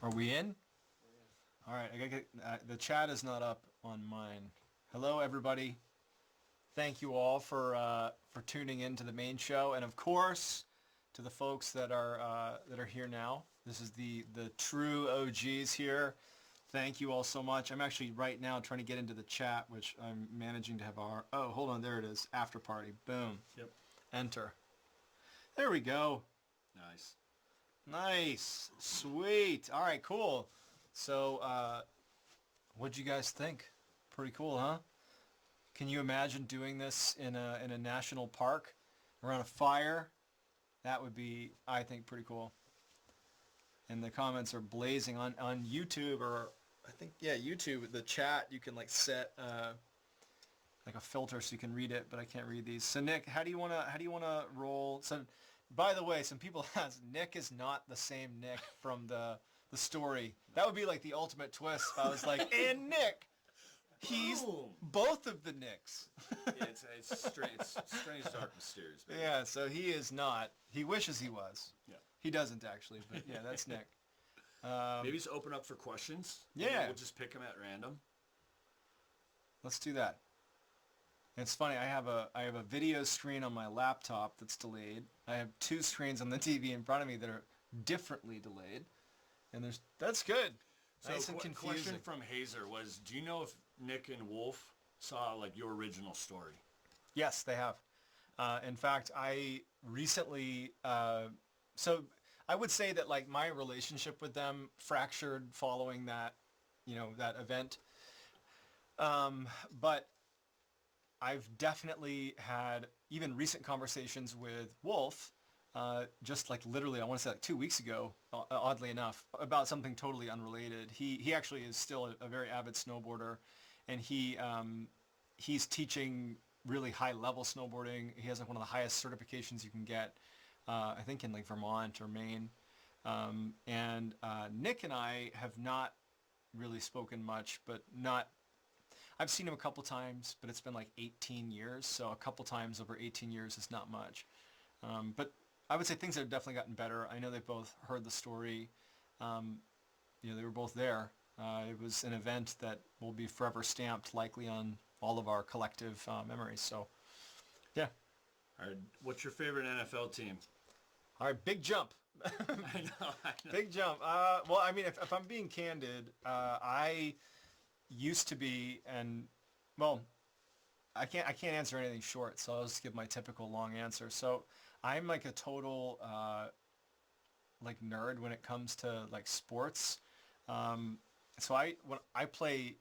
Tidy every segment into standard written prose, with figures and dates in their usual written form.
Are we in? All right. I gotta get, the chat is not up on mine. Hello, everybody. Thank you all for tuning in to the main show, and of course, to the folks that are here now. This is the true OGs here. Thank you all so much. I'm actually right now trying to get into the chat, which I'm managing to have our. Oh, hold on. There it is. Afterparty. Boom. Yep. Enter. There we go. Nice. Nice. Sweet. All right, cool. So, what'd you guys think? Pretty cool, huh? Can you imagine doing this in a national park around a fire? That would be, I think, pretty cool. And the comments are blazing on YouTube, or I think, yeah, YouTube. The chat, you can like set like a filter so you can read it, but I can't read these. So Nick, how do you wanna roll? So, by the way, some people ask, Nick is not the same Nick from the story. That would be like the ultimate twist if I was like, and Nick, he's Boom. both of the Nicks. Yeah, it's strange, dark, mysterious. Baby. Yeah, so he is not. He wishes he was. Yeah. He doesn't actually, but yeah, that's Nick. Maybe just open up for questions. Yeah. We'll just pick them at random. Let's do that. It's funny. I have a video screen on my laptop that's delayed. I have two screens on the TV in front of me that are differently delayed, and that's good. So Nice and confusing. question from Hazer was, do you know if Nick and Wolf saw like your original story? Yes, they have. In fact, I recently. So I would say that like my relationship with them fractured following that, that event. But I've definitely had even recent conversations with Wolf, just like literally, I want to say like 2 weeks ago, oddly enough, about something totally unrelated. He actually is still a very avid snowboarder, and he's teaching really high level snowboarding. He has like one of the highest certifications you can get, I think in like Vermont or Maine. And Nick and I have not really spoken much, but not. I've seen him a couple times, but it's been like 18 years, so a couple times over 18 years is not much. But I would say things have definitely gotten better. I know they've both heard the story. They were both there. It was an event that will be forever stamped, likely on all of our collective memories. So, yeah. All right. What's your favorite NFL team? All right, big jump. I know. Big jump. Well, I mean, if I'm being candid, I used to be, and well, I can't answer anything short, so I'll just give my typical long answer. So I'm like a total like nerd when it comes to like sports. So when I play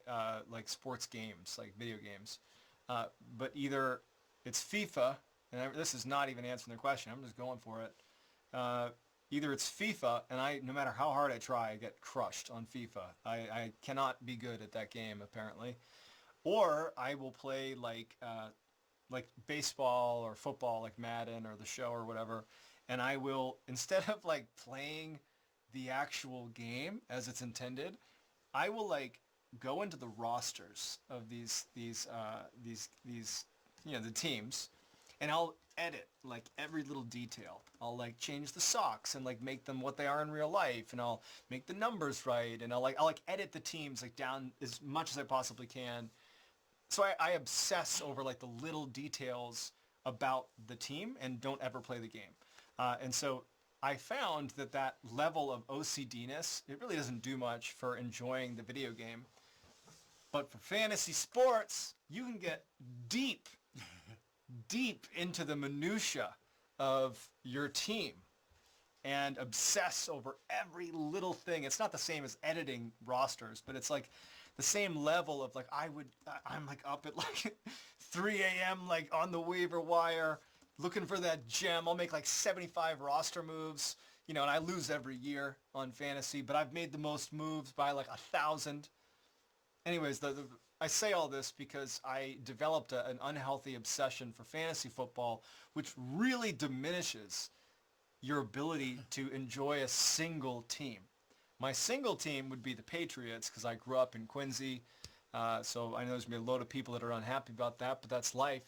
like sports games, like video games, but either it's FIFA, and this is not even answering the question. I'm just going for it. Either it's FIFA, and no matter how hard I try, I get crushed on FIFA. I cannot be good at that game, apparently. Or I will play like baseball or football, like Madden or the show or whatever, and I will, instead of like playing the actual game as it's intended, I will like go into the rosters of the teams, and I'll edit like every little detail. I'll like change the socks and like make them what they are in real life, and I'll make the numbers right, and I'll edit the teams like down as much as I possibly can. So I obsess over like the little details about the team and don't ever play the game. And so I found that level of OCD-ness, it really doesn't do much for enjoying the video game. But for fantasy sports, you can get deep into the minutia of your team and obsess over every little thing. It's not the same as editing rosters, but it's like the same level of like I'm like up at like 3 a.m. like on the waiver wire looking for that gem. I'll make like 75 roster moves, and I lose every year on fantasy, but I've made the most moves by like 1,000. Anyways, I say all this because I developed an unhealthy obsession for fantasy football, which really diminishes your ability to enjoy a single team. My single team would be the Patriots because I grew up in Quincy, so I know there's going to be a load of people that are unhappy about that, but that's life.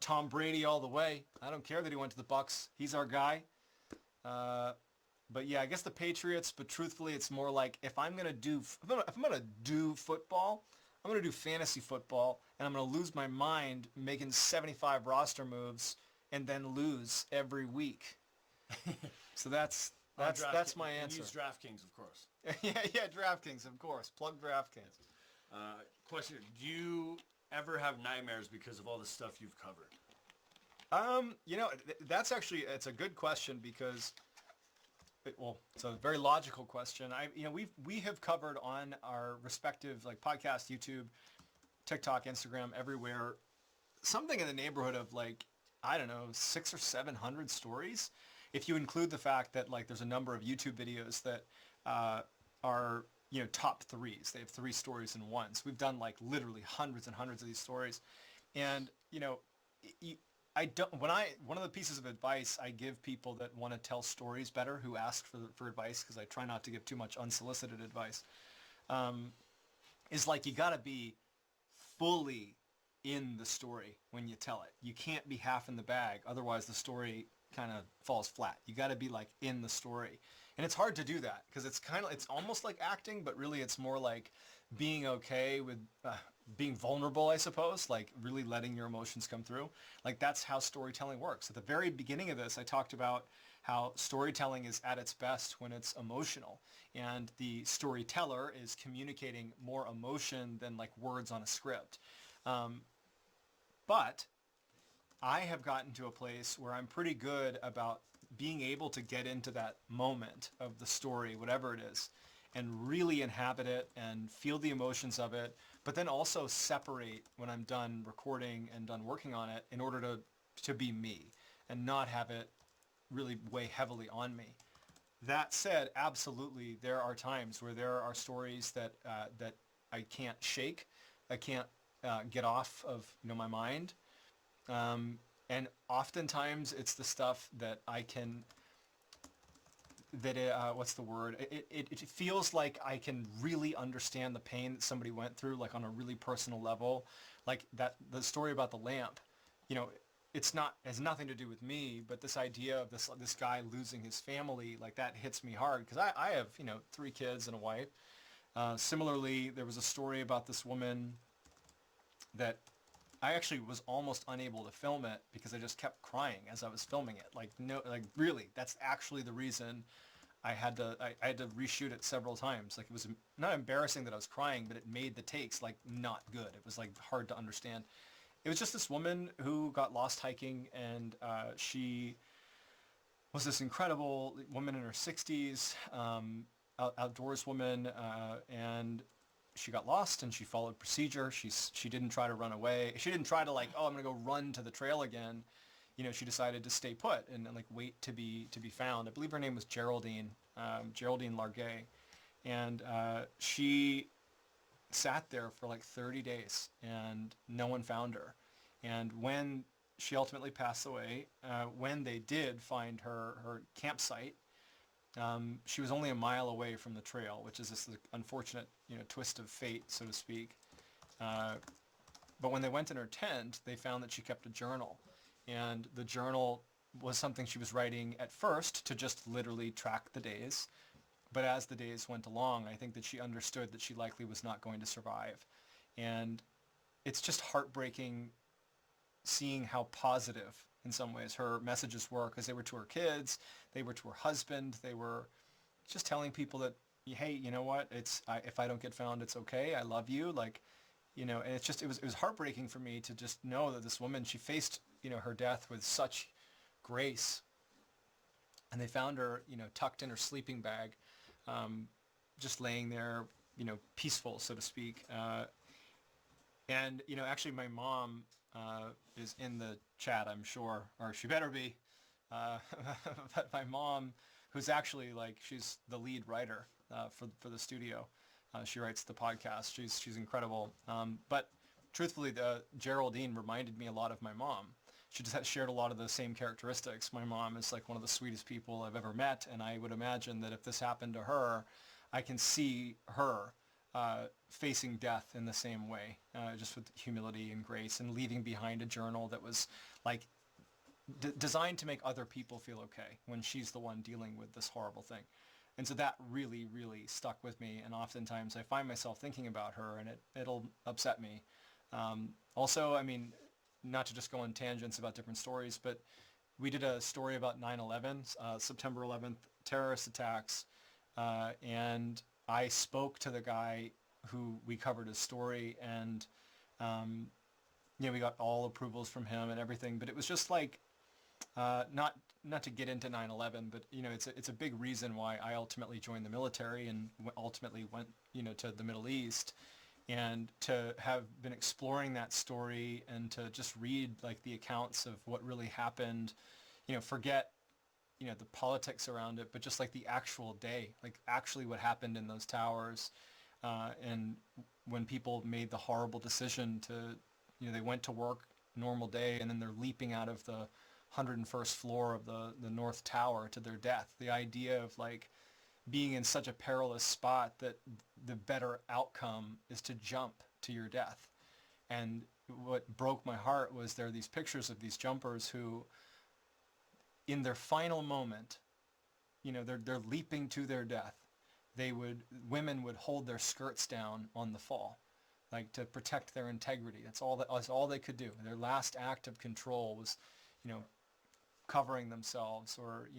Tom Brady all the way. I don't care that he went to the Bucks. He's our guy. But yeah, I guess the Patriots. But truthfully, it's more like if I'm gonna do if I'm gonna do football, I'm gonna do fantasy football, and I'm gonna lose my mind making 75 roster moves and then lose every week. So that's my And answer. use DraftKings, of course. Yeah, DraftKings, of course. Plug DraftKings. Question: do you ever have nightmares because of all the stuff you've covered? That's actually it's a good question because it's a very logical question. We have covered on our respective like podcast, YouTube, TikTok, Instagram, everywhere, something in the neighborhood of like, I don't know, 600 or 700 stories. If you include the fact that like there's a number of YouTube videos that are, top threes. They have three stories in one. So we've done like literally hundreds and hundreds of these stories. And, I don't, one of the pieces of advice I give people that want to tell stories better, who ask for advice, because I try not to give too much unsolicited advice, is like you got to be fully in the story when you tell it. You can't be half in the bag, otherwise the story kind of falls flat. You got to be like in the story, and it's hard to do that because it's almost like acting, but really it's more like being okay with being vulnerable, I suppose, like really letting your emotions come through. Like that's how storytelling works. At the very beginning of this, I talked about how storytelling is at its best when it's emotional, and the storyteller is communicating more emotion than like words on a script. But I have gotten to a place where I'm pretty good about being able to get into that moment of the story, whatever it is, and really inhabit it and feel the emotions of it, but then also separate when I'm done recording and done working on it in order to be me and not have it really weigh heavily on me. That said, absolutely, there are times where there are stories that I can't shake, I can't get off of my mind. And oftentimes it's the stuff that I can, what's the word? It feels like I can really understand the pain that somebody went through, like on a really personal level. Like the story about the lamp, has nothing to do with me, but this idea of this guy losing his family, like that hits me hard because I have, 3 kids and a wife. Similarly, there was a story about this woman that I actually was almost unable to film it because I just kept crying as I was filming it. Like no, like really, that's actually the reason I had to reshoot it several times. Like it was not embarrassing that I was crying, but it made the takes like not good. It was like hard to understand. It was just this woman who got lost hiking, and she was this incredible woman in her 60s, outdoors woman, and she got lost and she followed procedure. She didn't try to run away. She didn't try to like, oh, I'm gonna go run to the trail again. She decided to stay put and like wait to be found. I believe her name was Geraldine, Geraldine Largay, and she sat there for like 30 days and no one found her. And when she ultimately passed away, when they did find her campsite, she was only a mile away from the trail, which is this unfortunate, twist of fate, so to speak. But when they went in her tent, they found that she kept a journal. And the journal was something she was writing at first to just literally track the days. But as the days went along, I think that she understood that she likely was not going to survive. And it's just heartbreaking seeing how positive in some ways her messages were, because they were to her kids, they were to her husband, they were just telling people that, hey, you know what, if I don't get found, it's okay, I love you, like, and it was heartbreaking for me to just know that this woman, she faced, her death with such grace, and they found her, tucked in her sleeping bag, just laying there, peaceful, so to speak, and, actually my mom is in the chat, I'm sure, or she better be. But my mom, who's actually like, she's the lead writer for the studio. She writes the podcast. She's incredible. But truthfully, Geraldine reminded me a lot of my mom. She just shared a lot of the same characteristics. My mom is like one of the sweetest people I've ever met, and I would imagine that if this happened to her, I can see her facing death in the same way, just with humility and grace, and leaving behind a journal that was like designed to make other people feel okay when she's the one dealing with this horrible thing. And so that really, really stuck with me. And oftentimes I find myself thinking about her, and it'll upset me. Also, I mean, not to just go on tangents about different stories, but we did a story about 9/11, September 11th terrorist attacks, and I spoke to the guy who we covered his story, and we got all approvals from him and everything. But it was just like, not to get into 9/11, but it's a big reason why I ultimately joined the military and ultimately went to the Middle East, and to have been exploring that story and to just read like the accounts of what really happened, forget the politics around it, but just like the actual day, like actually what happened in those towers, and when people made the horrible decision to, they went to work normal day and then they're leaping out of the 101st floor of the North Tower to their death. The idea of like being in such a perilous spot that the better outcome is to jump to your death. And what broke my heart was there are these pictures of these jumpers who, in their final moment, they're leaping to their death. Women would hold their skirts down on the fall, like to protect their integrity. That's all they could do. Their last act of control was, covering themselves, or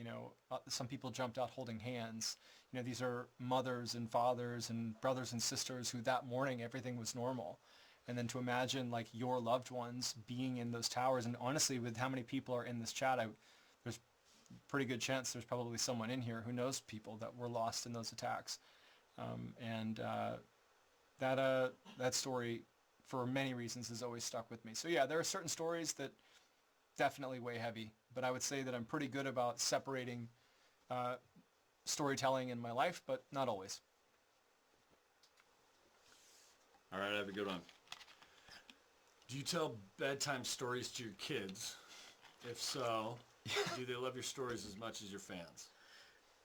some people jumped out holding hands. These are mothers and fathers and brothers and sisters who that morning everything was normal. And then to imagine like your loved ones being in those towers, and honestly, with how many people are in this chat, there's a pretty good chance there's probably someone in here who knows people that were lost in those attacks. That story, for many reasons, has always stuck with me. So yeah, there are certain stories that definitely weigh heavy, but I would say that I'm pretty good about separating storytelling in my life, but not always. All right, I have a good one. Do you tell bedtime stories to your kids? If so, do they love your stories as much as your fans?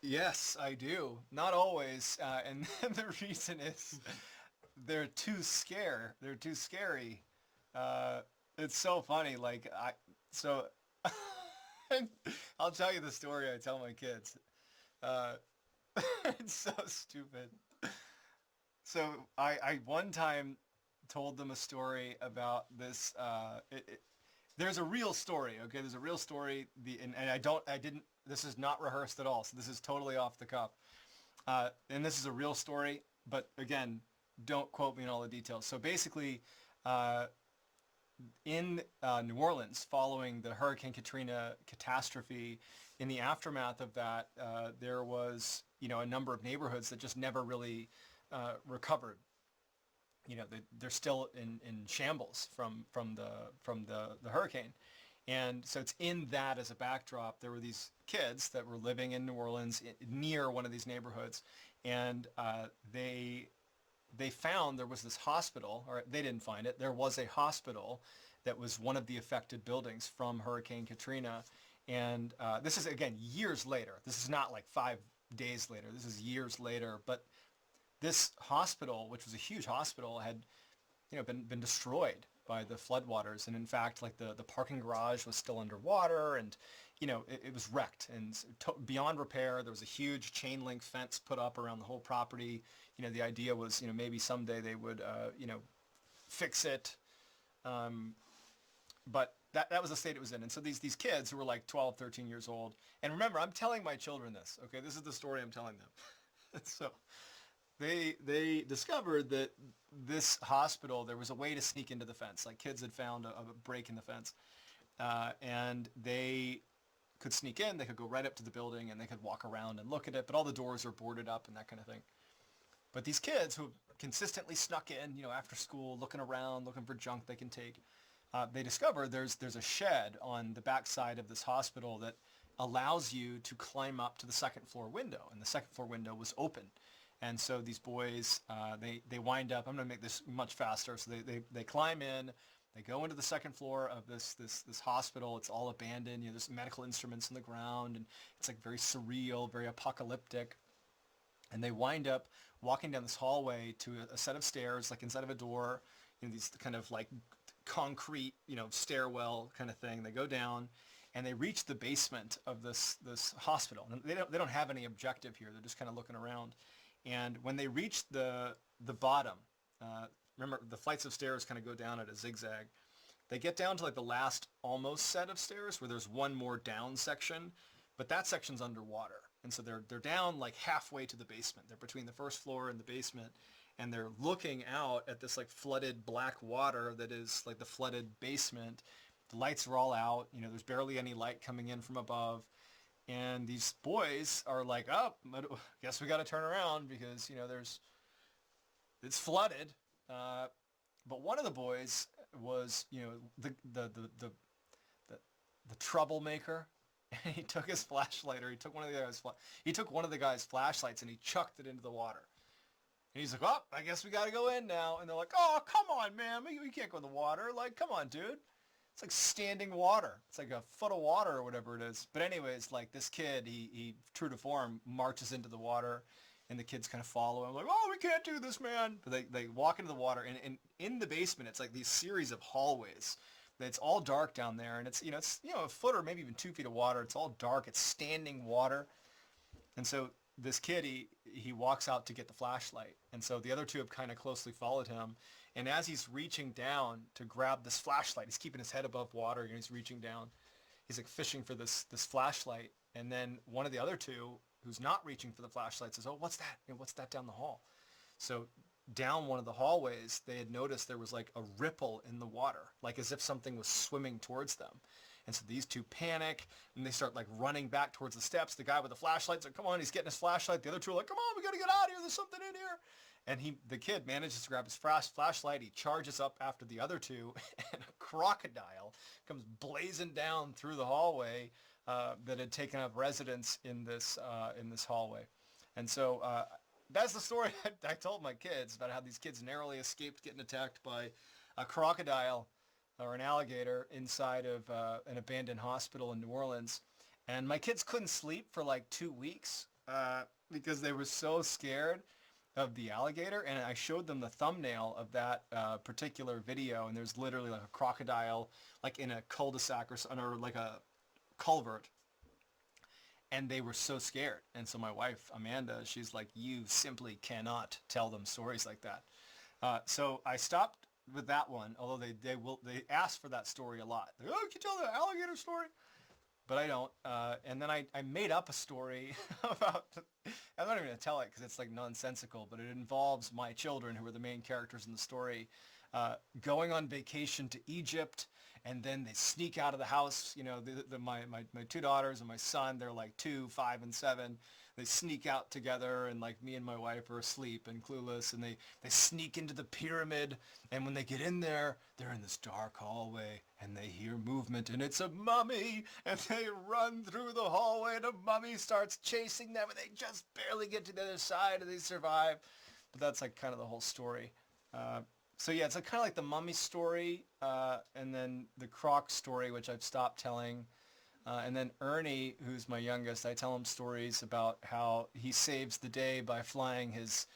Yes, I do. Not always, and the reason is they're too scary. It's so funny. I'll tell you the story I tell my kids. It's so stupid. So I one time told them a story about this. There's a real story, okay? There's a real story. This is not rehearsed at all. So this is totally off the cuff. And this is a real story, but again, don't quote me on all the details. So basically, in New Orleans, following the Hurricane Katrina catastrophe, in the aftermath of that, there was, a number of neighborhoods that just never really recovered. They're still in shambles from the hurricane. And so it's in that as a backdrop, there were these kids that were living in New Orleans near one of these neighborhoods, and they found there was this hospital, or they didn't find it, there was a hospital that was one of the affected buildings from Hurricane Katrina. And this is, again, years later. This is not like 5 days later. This is years later. But this hospital, which was a huge hospital, had been destroyed by the floodwaters. And in fact, like the parking garage was still underwater, and it was wrecked and beyond repair. There was a huge chain link fence put up around the whole property. The idea was maybe someday they would fix it, but that was the state it was in. And so these kids who were like 12, 13 years old, and remember, I'm telling my children this, okay? This is the story I'm telling them. So they discovered that this hospital, there was a way to sneak into the fence. Like, kids had found a break in the fence, and they could sneak in. They could go right up to the building, and they could walk around and look at it, but all the doors are boarded up and that kind of thing. But these kids who consistently snuck in, after school, looking around, looking for junk they can take, they discover there's a shed on the backside of this hospital that allows you to climb up to the second floor window, and the second floor window was open. And so these boys, they wind up, I'm going to make this much faster, so they climb in, they go into the second floor of this hospital. It's all abandoned, there's medical instruments in the ground, and it's like very surreal, very apocalyptic. And they wind up walking down this hallway to a set of stairs, like inside of a door, these kind of like concrete, stairwell kind of thing. They go down, and they reach the basement of this hospital. And they don't have any objective here. They're just kind of looking around. And when they reach the bottom, remember the flights of stairs kind of go down at a zigzag. They get down to like the last almost set of stairs where there's one more down section, but that section's underwater. And so they're down like halfway to the basement. They're between the first floor and the basement, and they're looking out at this like flooded black water that is like the flooded basement. The lights are all out. You know, there's barely any light coming in from above. And these boys are like, oh, I guess we got to turn around because, you know, it's flooded. But one of the boys was, you know, the troublemaker. And he took his flashlight, or he took one of the guy's flashlights, and he chucked it into the water. And he's like, oh, I guess we got to go in now. And they're like, oh, come on, man. We can't go in the water. Like, come on, dude. It's like standing water. It's like a foot of water or whatever it is. But anyways, like this kid, he true to form, marches into the water, and the kids kind of follow him like, oh, we can't do this, man. But they walk into the water, and in the basement, it's like these series of hallways. It's all dark down there, and it's a foot or maybe even 2 feet of water. It's all dark. It's standing water. And so this kid, he walks out to get the flashlight. And so the other two have kind of closely followed him. And as he's reaching down to grab this flashlight, he's keeping his head above water, and he's reaching down. He's like fishing for this flashlight. And then one of the other two, who's not reaching for the flashlight, says, oh, what's that? What's that down the hall? So down one of the hallways, they had noticed there was like a ripple in the water, like as if something was swimming towards them. And so these two panic, and they start like running back towards the steps. The guy with the flashlight's like, come on, he's getting his flashlight. The other two are like, come on, we got to get out of here. There's something in here. And the kid manages to grab his flashlight. He charges up after the other two, and a crocodile comes blazing down through the hallway that had taken up residence in this hallway. And so that's the story I told my kids about how these kids narrowly escaped getting attacked by a crocodile or an alligator inside of an abandoned hospital in New Orleans. And my kids couldn't sleep for like 2 weeks because they were so scared of the alligator. And I showed them the thumbnail of that particular video, and there's literally like a crocodile like in a cul-de-sac or like a culvert. And they were so scared. And so my wife, Amanda, she's like, you simply cannot tell them stories like that. So I stopped with that one, although they ask for that story a lot. They're, oh, can you tell the alligator story? But I don't. And then I made up a story about, I'm not even going to tell it because it's like nonsensical, but it involves my children, who are the main characters in the story, going on vacation to Egypt. And then they sneak out of the house. You know, my two daughters and my son, they're like 2, 5, and 7. They sneak out together, and like me and my wife are asleep and clueless. And they sneak into the pyramid. And when they get in there, they're in this dark hallway, and they hear movement, and it's a mummy. And they run through the hallway, and a mummy starts chasing them, and they just barely get to the other side, and they survive. But that's like kind of the whole story. So yeah, it's kind of like the mummy story, and then the croc story, which I've stopped telling. And then Ernie, who's my youngest, I tell him stories about how he saves the day by flying his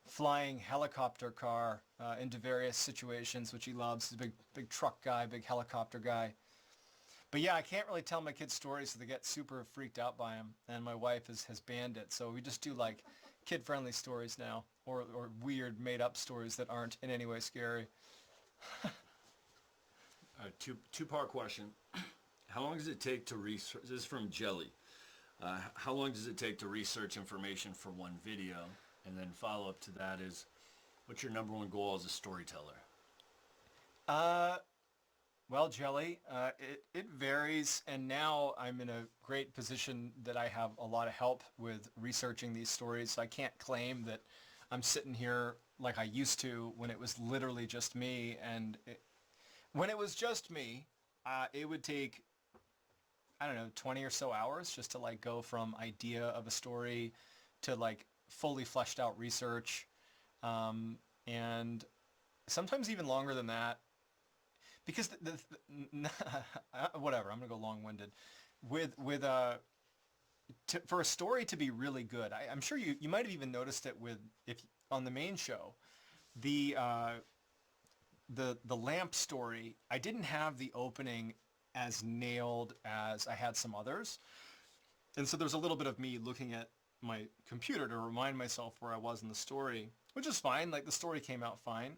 flying helicopter car into various situations, which he loves. He's a big truck guy, big helicopter guy. But yeah, I can't really tell my kids stories, so they get super freaked out by them. And my wife has banned it, so we just do like kid-friendly stories now, or weird made-up stories that aren't in any way scary. All right, two-part question. How long does it take to research? This is from Jelly. How long does it take to research information for one video? And then follow-up to that is, what's your number one goal as a storyteller? Well, Jelly, it varies, and now I'm in a great position that I have a lot of help with researching these stories. So I can't claim that I'm sitting here like I used to when it was literally just me. And when it was just me, it would take, I don't know, 20 or so hours just to like go from idea of a story to like fully fleshed out research, and sometimes even longer than that. Because whatever, I'm gonna go long-winded. For a story to be really good, I'm sure you might have even noticed it if on the main show, the lamp story. I didn't have the opening as nailed as I had some others. And so there's a little bit of me looking at my computer to remind myself where I was in the story, which is fine. Like the story came out fine.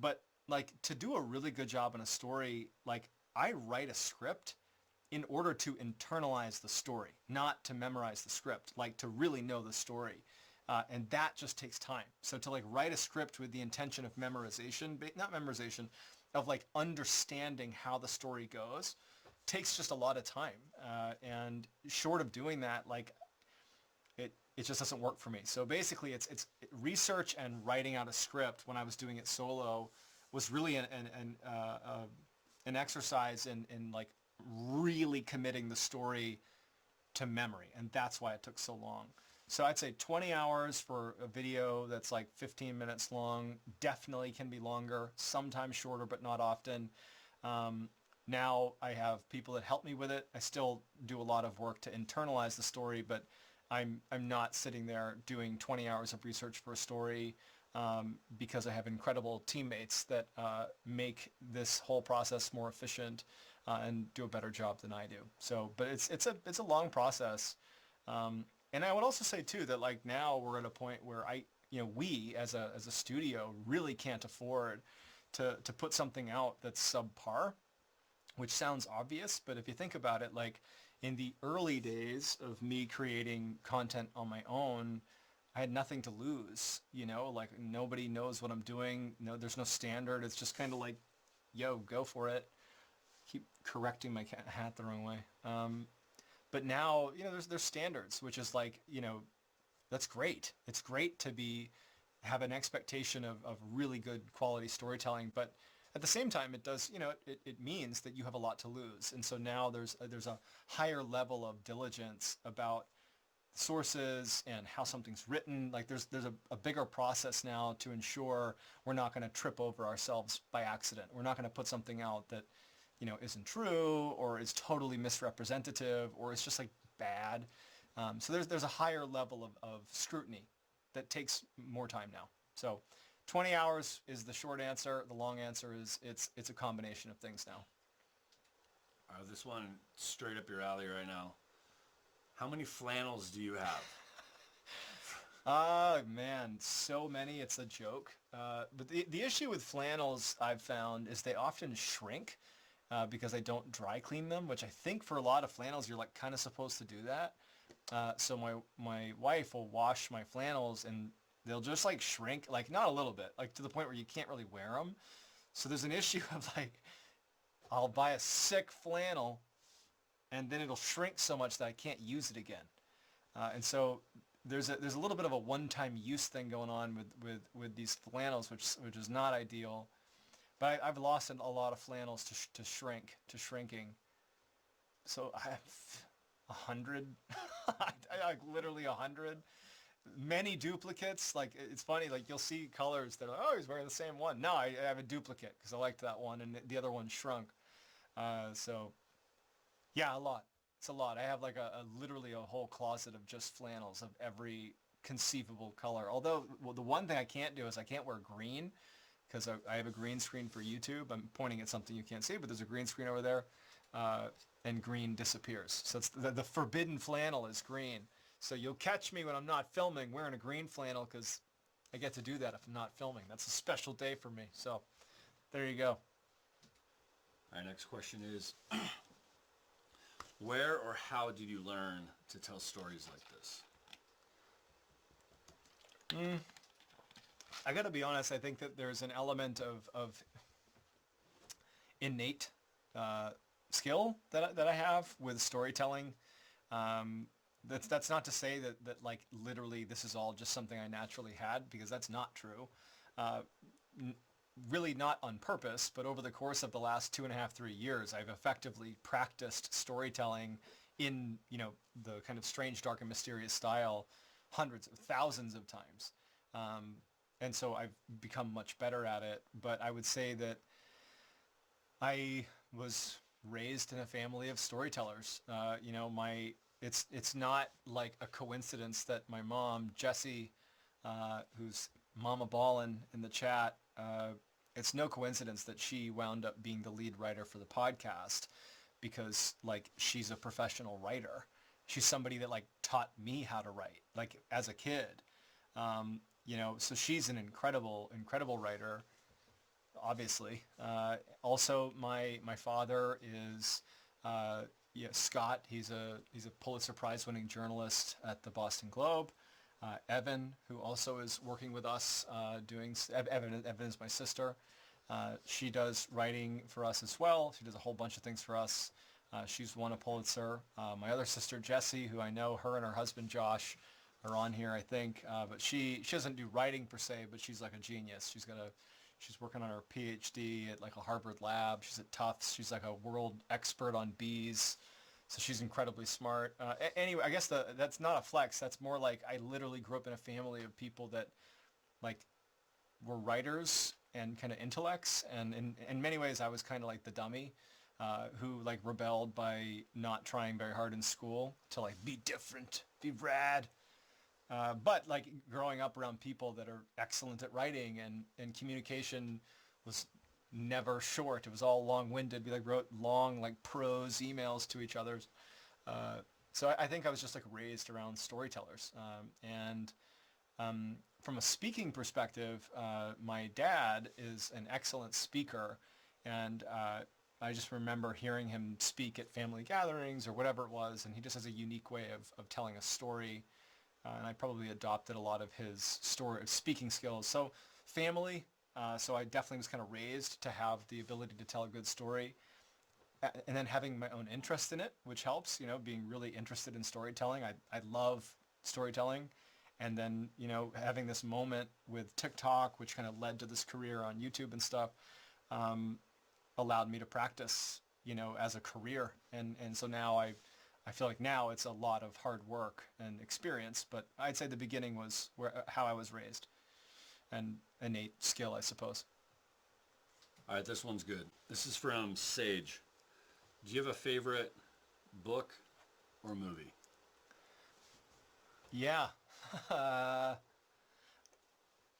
But like to do a really good job in a story, like I write a script in order to internalize the story, not to memorize the script, like to really know the story. And that just takes time. So to like write a script with the intention of memorization, not memorization, of like understanding how the story goes, takes just a lot of time. And short of doing that, like it just doesn't work for me. So basically it's research and writing out a script when I was doing it solo was really an exercise in like really committing the story to memory. And that's why it took so long. So I'd say 20 hours for a video that's like 15 minutes long, definitely can be longer, sometimes shorter, but not often. Now I have people that help me with it. I still do a lot of work to internalize the story, but I'm not sitting there doing 20 hours of research for a story because I have incredible teammates that make this whole process more efficient and do a better job than I do. So, but it's a long process. And I would also say too that like now we're at a point where we as a studio really can't afford to put something out that's subpar, which sounds obvious, but if you think about it, like in the early days of me creating content on my own, I had nothing to lose, like nobody knows what I'm doing. No, there's no standard. It's just kind of like, yo, go for it. Keep correcting my hat the wrong way. But now, there's standards, which is like, that's great. It's great to have an expectation of really good quality storytelling, but at the same time, it does, it means that you have a lot to lose. And so now there's a higher level of diligence about sources and how something's written. Like there's a bigger process now to ensure we're not going to trip over ourselves by accident. We're not going to put something out that, isn't true or is totally misrepresentative or it's just like bad. So there's a higher level of scrutiny that takes more time now. So 20 hours is the short answer. The long answer is it's a combination of things now. All right, this one straight up your alley right now. How many flannels do you have? Man, so many, it's a joke. But the issue with flannels I've found is they often shrink because I don't dry clean them, which I think for a lot of flannels, you're like kind of supposed to do that. So my wife will wash my flannels and they'll just like shrink, like not a little bit, like to the point where you can't really wear them. So there's an issue of like, I'll buy a sick flannel and then it'll shrink so much that I can't use it again. And so there's a little bit of a one-time use thing going on with these flannels, which is not ideal. But I've lost a lot of flannels to shrinking. So I have 100, like literally 100. Many duplicates. Like it's funny, like you'll see colors that are, oh, he's wearing the same one. No, I have a duplicate because I liked that one and the other one shrunk. So yeah, a lot. It's a lot. I have like literally a whole closet of just flannels of every conceivable color. Although, well, the one thing I can't do is I can't wear green because I have a green screen for YouTube. I'm pointing at something you can't see, but there's a green screen over there, and green disappears. So it's the forbidden flannel is green. So you'll catch me when I'm not filming wearing a green flannel because I get to do that if I'm not filming. That's a special day for me. So there you go. Our next question is, where or how did you learn to tell stories like this? I got to be honest. I think that there's an element of innate skill that I have with storytelling. That's not to say that like literally this is all just something I naturally had, because that's not true. Really not on purpose, but over the course of the last 2.5, 3 years, I've effectively practiced storytelling in, the kind of strange, dark, and mysterious style hundreds of thousands of times. And so I've become much better at it. But I would say that I was raised in a family of storytellers. It's not like a coincidence that my mom, Jessie, who's Mama Ballen in the chat, it's no coincidence that she wound up being the lead writer for the podcast, because like she's a professional writer. She's somebody that like taught me how to write like as a kid. So she's an incredible writer, obviously. Also, my father is Scott. He's a Pulitzer Prize winning journalist at the Boston Globe. Evan, who also is working with us, Evan is my sister. She does writing for us as well. She does a whole bunch of things for us. She's won a Pulitzer. My other sister, Jessie, who I know, her and her husband, Josh, are on here, I think. But she doesn't do writing per se, but she's like a genius. She's working on her PhD at like a Harvard lab. She's at Tufts. She's like a world expert on bees. So she's incredibly smart. Anyway, I guess that's not a flex. That's more like I literally grew up in a family of people that like were writers and kind of intellects. And in many ways, I was kind of like the dummy who like rebelled by not trying very hard in school to like be different, be rad. But like growing up around people that are excellent at writing and communication was never short. It was all long-winded. We like wrote long like prose emails to each other. So I think I was just like raised around storytellers. From a speaking perspective, my dad is an excellent speaker, and I just remember hearing him speak at family gatherings or whatever it was, and he just has a unique way of telling a story. And I probably adopted a lot of his speaking skills. So family, so I definitely was kind of raised to have the ability to tell a good story. And then having my own interest in it, which helps, being really interested in storytelling. I love storytelling. And then, having this moment with TikTok, which kind of led to this career on YouTube and stuff, allowed me to practice, as a career. And so now I feel like now it's a lot of hard work and experience, but I'd say the beginning was how I was raised and innate skill, I suppose. All right, this one's good. This is from Sage. Do you have a favorite book or movie? Yeah.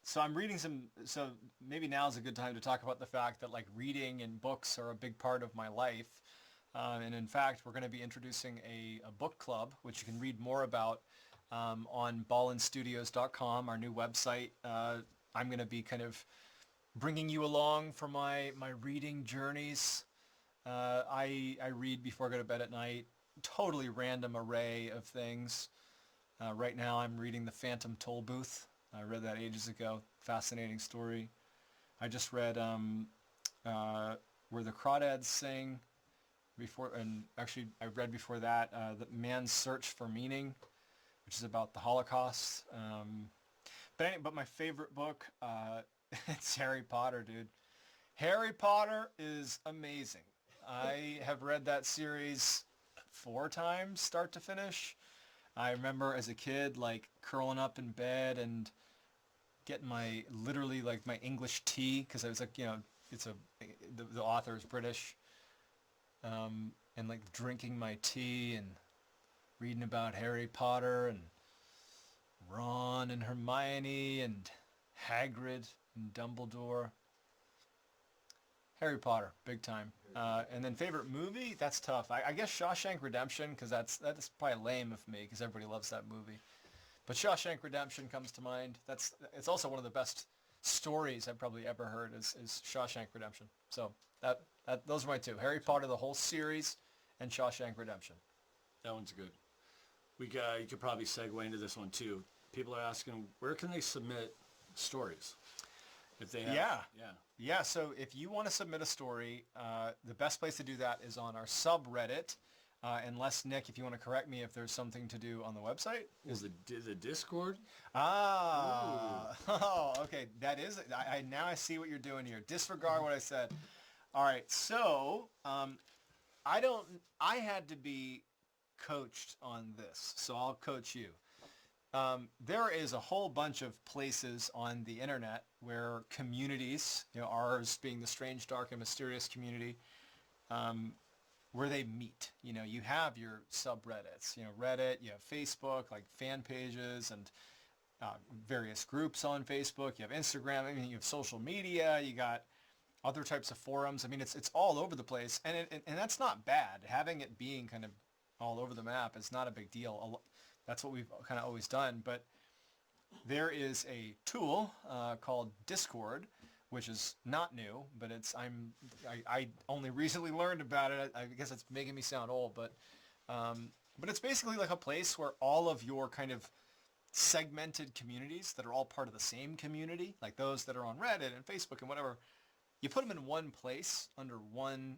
So I'm reading so maybe now is a good time to talk about the fact that like reading and books are a big part of my life. And in fact, we're going to be introducing a book club, which you can read more about on ballenstudios.com, our new website. I'm going to be kind of bringing you along for my reading journeys. I read before I go to bed at night, totally random array of things. Right now I'm reading The Phantom Toll Booth. I read that ages ago. Fascinating story. I just read Where the Crawdads Sing. I read before that The Man's Search for Meaning, which is about the Holocaust. But my favorite book, it's Harry Potter, dude. Harry Potter is amazing. I have read that series 4 times, start to finish. I remember as a kid, like curling up in bed and getting literally like my English tea, because I was like, the author is British. And like drinking my tea and reading about Harry Potter and Ron and Hermione and Hagrid and Dumbledore. Harry Potter, big time. And then favorite movie? That's tough. I guess Shawshank Redemption, because that's probably lame of me because everybody loves that movie. But Shawshank Redemption comes to mind. It's also one of the best stories I've probably ever heard is Shawshank Redemption. So those are my 2. Harry Potter, the whole series, and Shawshank Redemption. That one's good. You could probably segue into this one too. People are asking, where can they submit stories? If they have, yeah. So if you want to submit a story, the best place to do that is on our subreddit. Unless, Nick, if you want to correct me if there's something to do on the website. Is the Discord? Oh, okay. That is it. Now I see what you're doing here. Disregard what I said. All right. So I had to be coached on this, so I'll coach you. There is a whole bunch of places on the internet where communities, ours being the strange, dark, and mysterious community, where they meet. You have your subreddits, Reddit, you have Facebook, like fan pages and various groups on Facebook. You have Instagram. You have social media. You got other types of forums. I mean, it's all over the place, and that's not bad. Having it being kind of all over the map is not a big deal. That's what we've kind of always done. But there is a tool called Discord, which is not new, but I only recently learned about it. I guess it's making me sound old, but it's basically like a place where all of your kind of segmented communities that are all part of the same community, like those that are on Reddit and Facebook and whatever, you put them in one place under one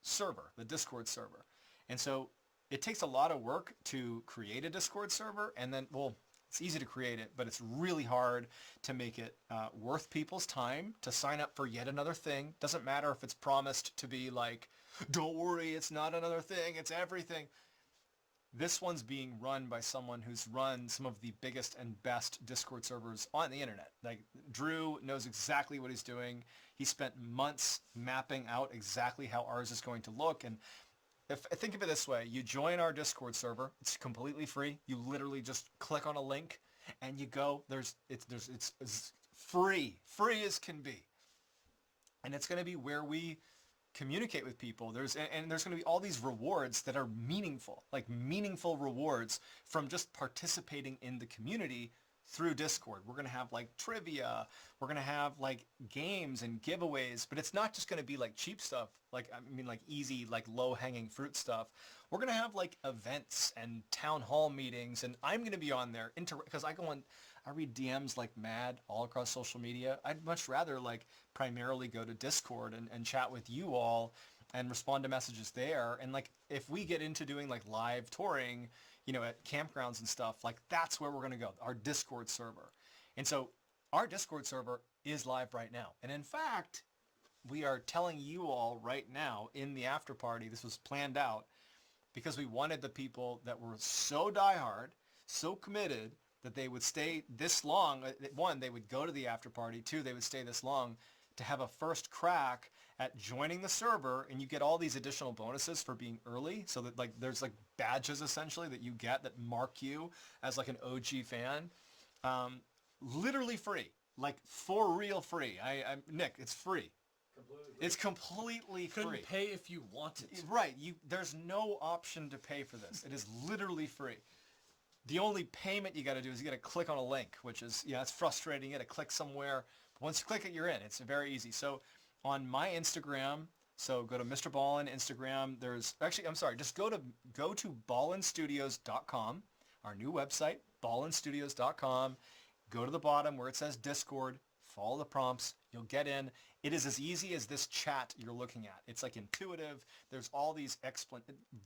server, the Discord server. And so it takes a lot of work to create a Discord server, and then, well, it's easy to create it, but it's really hard to make it worth people's time to sign up for yet another thing. Doesn't matter if it's promised to be like, don't worry, it's not another thing, it's everything. This one's being run by someone who's run some of the biggest and best Discord servers on the internet. Like, Drew knows exactly what he's doing. He spent months mapping out exactly how ours is going to look. And think of it this way, you join our Discord server, it's completely free. You literally just click on a link and you go. It's free as can be. And it's going to be where we communicate with people. There's going to be all these rewards that are meaningful, like meaningful rewards from just participating in the community through Discord. We're going to have like trivia. We're going to have like games and giveaways, but it's not just going to be like cheap stuff. Like, I mean, like easy, like low hanging fruit stuff. We're going to have like events and town hall meetings, and I'm going to be on there because I read DMs like mad all across social media. I'd much rather like primarily go to Discord and chat with you all and respond to messages there. And like, if we get into doing like live touring, at campgrounds and stuff, like that's where we're going to go, our Discord server. And so our Discord server is live right now. And in fact, we are telling you all right now in the after party, this was planned out because we wanted the people that were so diehard, so committed that they would stay this long. One, they would go to the after party. Two, they would stay this long to have a first crack at joining the server, and you get all these additional bonuses for being early, so that like there's like badges essentially that you get that mark you as like an OG fan. Literally free, like for real free. Nick, it's free. It's completely free. Couldn't pay if you wanted to. Right. There's no option to pay for this. It is literally free. The only payment you got to do is you got to click on a link, which is, it's frustrating. You got to click somewhere. But once you click it, you're in. It's very easy. So on my Instagram, so go to MrBallen Instagram. Just go to ballenstudios.com, our new website, ballenstudios.com. Go to the bottom where it says Discord. Follow the prompts. You'll get in. It is as easy as this chat you're looking at. It's like intuitive. There's all these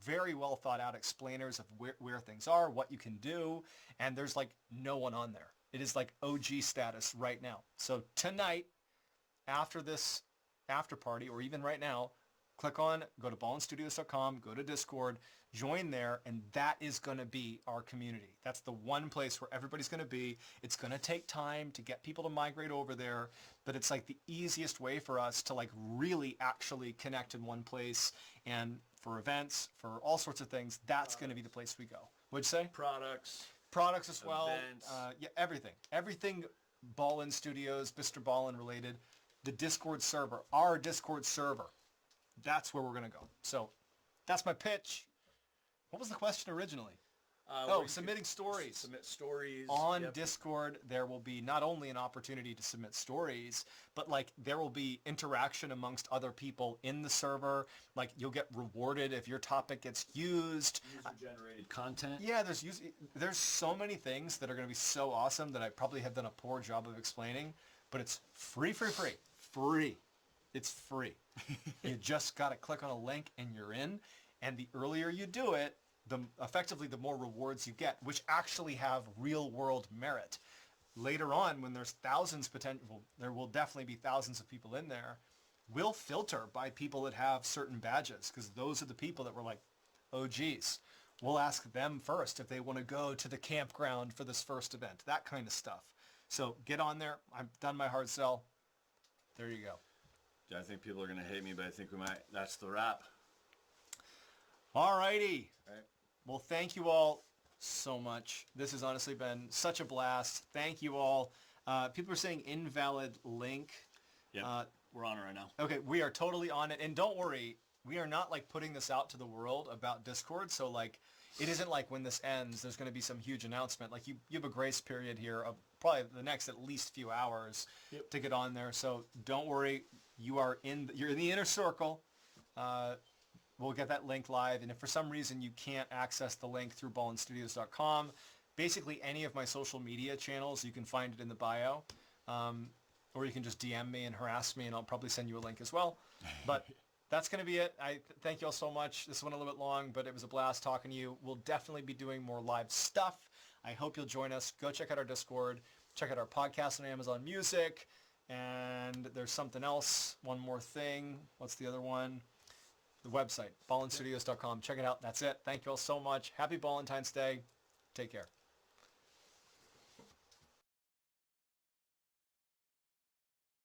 very well thought out explainers of where things are, what you can do, and there's like no one on there. It is like OG status right now. So tonight, after this after party, or even right now, go to ballenstudios.com, go to Discord, join there, and that is going to be our community. That's the one place where everybody's going to be. It's going to take time to get people to migrate over there, but it's like the easiest way for us to like really actually connect in one place. And for events, for all sorts of things, that's going to be the place we go. What'd you say? Products as well. Events. Everything Ballen Studios, MrBallen related. The Discord server, our Discord server. That's where we're going to go. So that's my pitch. What was the question originally? Submitting stories. Submit stories. On Discord, there will be not only an opportunity to submit stories, but like there will be interaction amongst other people in the server. Like you'll get rewarded if your topic gets used. User-generated content. Yeah, there's so many things that are going to be so awesome that I probably have done a poor job of explaining, but it's free. It's free. You just got to click on a link and you're in. And the earlier you do it, effectively the more rewards you get, which actually have real world merit. Later on, when there's there will definitely be thousands of people in there. We'll filter by people that have certain badges, because those are the people that were like, oh geez. We'll ask them first if they want to go to the campground for this first event, that kind of stuff. So get on there. I've done my hard sell. There you go. I think people are going to hate me, but I think we might. That's the wrap. All righty. All right. Well, thank you all so much. This has honestly been such a blast. Thank you all. People are saying invalid link. Yep. We're on it right now. Okay, we are totally on it. And don't worry, we are not like putting this out to the world about Discord. So like, it isn't like when this ends, there's going to be some huge announcement. Like you have a grace period here of probably the next at least few hours to get on there. So don't worry, you're in the inner circle. We'll get that link live. And if for some reason you can't access the link through ballenstudios.com, basically any of my social media channels, you can find it in the bio. Or you can just DM me and harass me, and I'll probably send you a link as well. But that's going to be it. I thank you all so much. This went a little bit long, but it was a blast talking to you. We'll definitely be doing more live stuff. I hope you'll join us. Go check out our Discord. Check out our podcast on Amazon Music. And there's something else. One more thing. What's the other one? The website, ballenstudios.com. Check it out. That's it. Thank you all so much. Happy Ballentine's Day. Take care.